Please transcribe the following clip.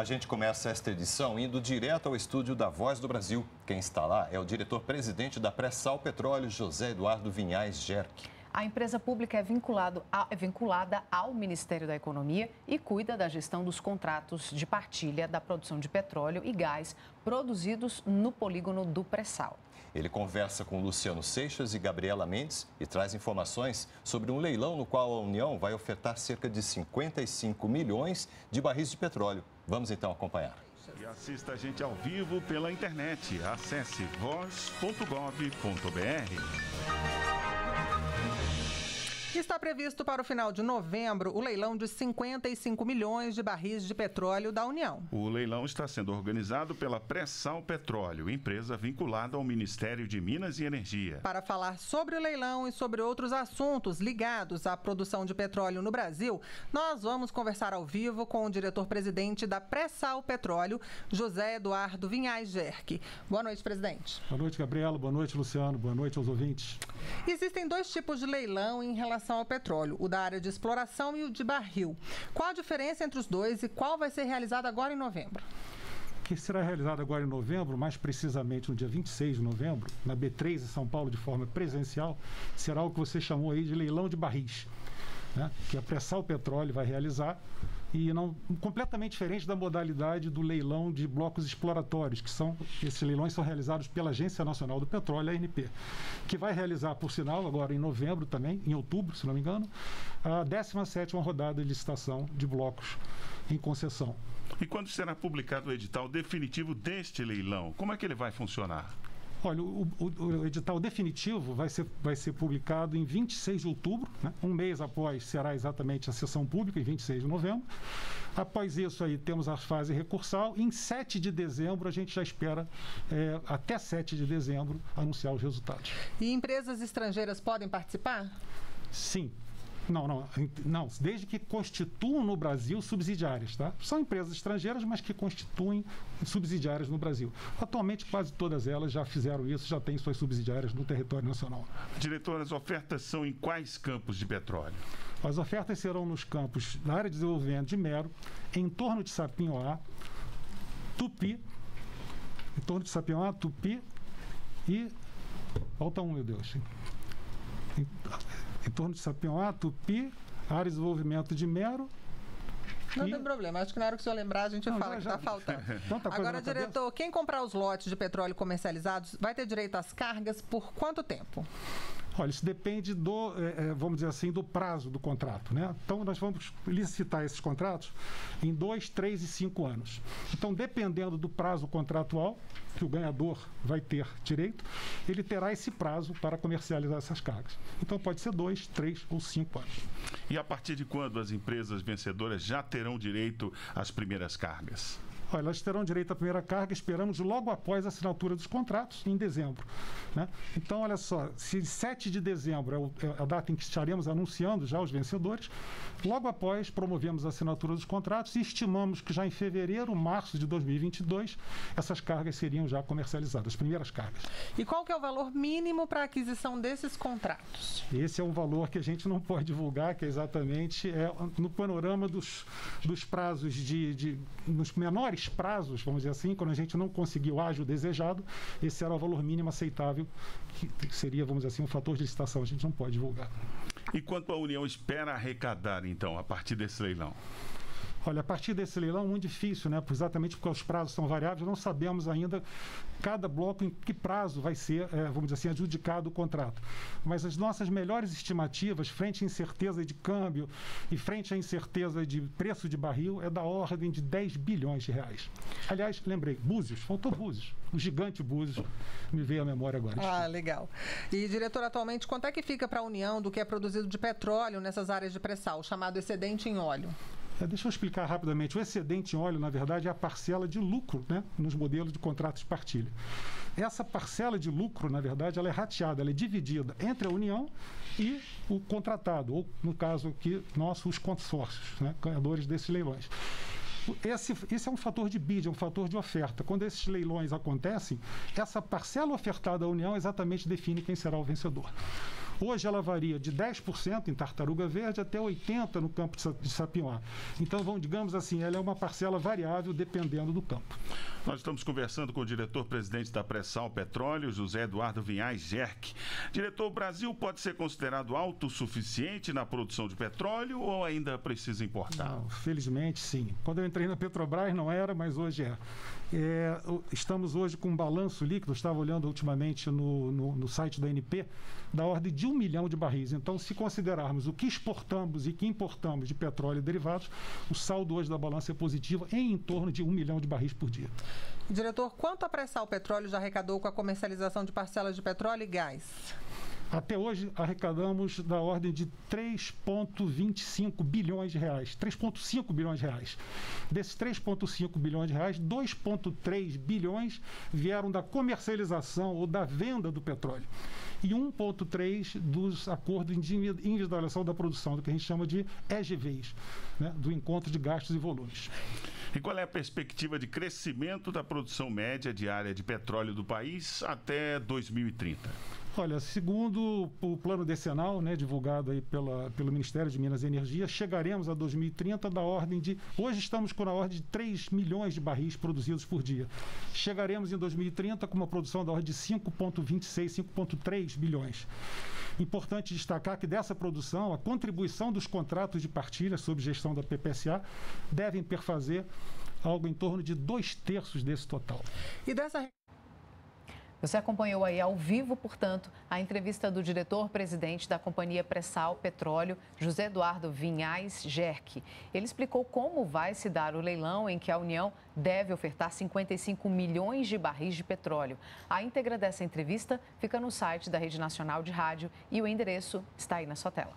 A gente começa esta edição indo direto ao estúdio da Voz do Brasil. Quem está lá é o diretor-presidente da Pré-Sal Petróleo, José Eduardo Vinhais Gerc. A empresa pública é vinculada ao Ministério da Economia e cuida da gestão dos contratos de partilha da produção de petróleo e gás produzidos no polígono do Pré-Sal. Ele conversa com Luciano Seixas e Gabriela Mendes e traz informações sobre um leilão no qual a União vai ofertar cerca de 55 milhões de barris de petróleo. Vamos então acompanhar. E assista a gente ao vivo pela internet. Acesse voz.gov.br. Está previsto para o final de novembro o leilão de 55 milhões de barris de petróleo da União. O leilão está sendo organizado pela Pré-Sal Petróleo, empresa vinculada ao Ministério de Minas e Energia. Para falar sobre o leilão e sobre outros assuntos ligados à produção de petróleo no Brasil, nós vamos conversar ao vivo com o diretor-presidente da Pré-Sal Petróleo, José Eduardo Vinhais Gerc. Boa noite, presidente. Boa noite, Gabriela. Boa noite, Luciano. Boa noite aos ouvintes. Existem dois tipos de leilão em relação ao petróleo, o da área de exploração e o de barril. Qual a diferença entre os dois e qual vai ser realizado agora em novembro? Que será realizado agora em novembro, mais precisamente no dia 26 de novembro, na B3 em São Paulo, de forma presencial, será o que você chamou aí de leilão de barris, né? Que a Pré-Sal Petróleo vai realizar, e não completamente diferente da modalidade do leilão de blocos exploratórios, que são, esses leilões são realizados pela Agência Nacional do Petróleo, a ANP, que vai realizar, por sinal, agora em novembro também, em outubro, se não me engano, a 17ª rodada de licitação de blocos em concessão. E quando será publicado o edital definitivo deste leilão, como é que ele vai funcionar? Olha, o edital definitivo vai ser publicado em 26 de outubro, né? Um mês após será exatamente a sessão pública, em 26 de novembro. Após isso aí temos a fase recursal. Em 7 de dezembro a gente já espera, até 7 de dezembro, anunciar os resultados. E empresas estrangeiras podem participar? Sim. Não, desde que constituam no Brasil subsidiárias, tá? São empresas estrangeiras, mas que constituem subsidiárias no Brasil. Atualmente, quase todas elas já fizeram isso, já têm suas subsidiárias no território nacional. Diretor, as ofertas são em quais campos de petróleo? As ofertas serão nos campos da área de desenvolvimento de Mero, em torno de Sapinhoá, Tupi, e... Falta um, meu Deus. Em torno de Sapinhoá, Tupi, área de desenvolvimento de Mero. Não tem problema, acho que na hora que o senhor lembrar a gente fala que está faltando. Agora, diretor, quem comprar os lotes de petróleo comercializados vai ter direito às cargas por quanto tempo? Olha, isso depende do, vamos dizer assim, do prazo do contrato, né? Então, nós vamos licitar esses contratos em 2, 3 e 5 anos. Então, dependendo do prazo contratual que o ganhador vai ter direito, ele terá esse prazo para comercializar essas cargas. Então, pode ser 2, 3 ou 5 anos. E a partir de quando as empresas vencedoras já terão direito às primeiras cargas? Olha, elas terão direito à primeira carga, esperamos logo após a assinatura dos contratos, em dezembro, né? Então, olha só, se 7 de dezembro é a data em que estaremos anunciando já os vencedores, logo após promovemos a assinatura dos contratos e estimamos que já em fevereiro, março de 2022, essas cargas seriam já comercializadas, as primeiras cargas. E qual que é o valor mínimo para a aquisição desses contratos? Esse é um valor que a gente não pode divulgar, que é exatamente no panorama dos prazos nos menores prazos, vamos dizer assim, quando a gente não conseguiu o ágio desejado, esse era o valor mínimo aceitável, que seria, vamos dizer assim, um fator de licitação, a gente não pode divulgar. E quanto a União espera arrecadar, então, a partir desse leilão? Olha, a partir desse leilão é muito difícil, né? Exatamente porque os prazos são variáveis, não sabemos ainda cada bloco em que prazo vai ser, vamos dizer assim, adjudicado o contrato. Mas as nossas melhores estimativas, frente à incerteza de câmbio e frente à incerteza de preço de barril, é da ordem de 10 bilhões de reais. Aliás, lembrei, Búzios, faltou Búzios. O gigante Búzios me veio à memória agora. Ah, legal. E, diretor, atualmente, quanto é que fica para a União do que é produzido de petróleo nessas áreas de pré-sal, chamado excedente em óleo? Deixa eu explicar rapidamente. O excedente em óleo, na verdade, é a parcela de lucro, né, nos modelos de contratos de partilha. Essa parcela de lucro, na verdade, ela é rateada, ela é dividida entre a União e o contratado, ou, no caso aqui, os consórcios, né, ganhadores desses leilões. Esse é um fator de bid, é um fator de oferta. Quando esses leilões acontecem, essa parcela ofertada à União exatamente define quem será o vencedor. Hoje ela varia de 10% em Tartaruga Verde até 80% no campo de Sapinhoá. Então, digamos assim, ela é uma parcela variável dependendo do campo. Nós estamos conversando com o diretor-presidente da Pré-Sal Petróleo, José Eduardo Vinhais Gerc. Diretor, o Brasil pode ser considerado autossuficiente na produção de petróleo ou ainda precisa importar? Não, felizmente, sim. Quando eu entrei na Petrobras não era, mas hoje é. Estamos hoje com um balanço líquido, eu estava olhando ultimamente no site da ANP, da ordem de 1 milhão de barris. Então, se considerarmos o que exportamos e que importamos de petróleo e derivados, o saldo hoje da balança é positivo em torno de 1 milhão de barris por dia. Diretor, quanto a Pré-Sal Petróleo já arrecadou com a comercialização de parcelas de petróleo e gás? Até hoje, arrecadamos da ordem de 3,25 bilhões de reais, 3,5 bilhões de reais. Desses 3,5 bilhões de reais, 2,3 bilhões vieram da comercialização ou da venda do petróleo. E 1,3 dos acordos de individualização da produção, do que a gente chama de EGVs, né, do encontro de gastos e volumes. E qual é a perspectiva de crescimento da produção média diária de petróleo do país até 2030? Olha, segundo o plano decenal, né, divulgado aí pelo Ministério de Minas e Energia, chegaremos a 2030 da ordem de... Hoje estamos com a ordem de 3 milhões de barris produzidos por dia. Chegaremos em 2030 com uma produção da ordem de 5,26, 5,3 bilhões. Importante destacar que dessa produção, a contribuição dos contratos de partilha sob gestão da PPSA devem perfazer algo em torno de 2/3 desse total. E dessa... Você acompanhou aí ao vivo, portanto, a entrevista do diretor-presidente da Companhia Pré-Sal Petróleo, José Eduardo Vinhais Gerc. Ele explicou como vai se dar o leilão em que a União deve ofertar 55 milhões de barris de petróleo. A íntegra dessa entrevista fica no site da Rede Nacional de Rádio e o endereço está aí na sua tela.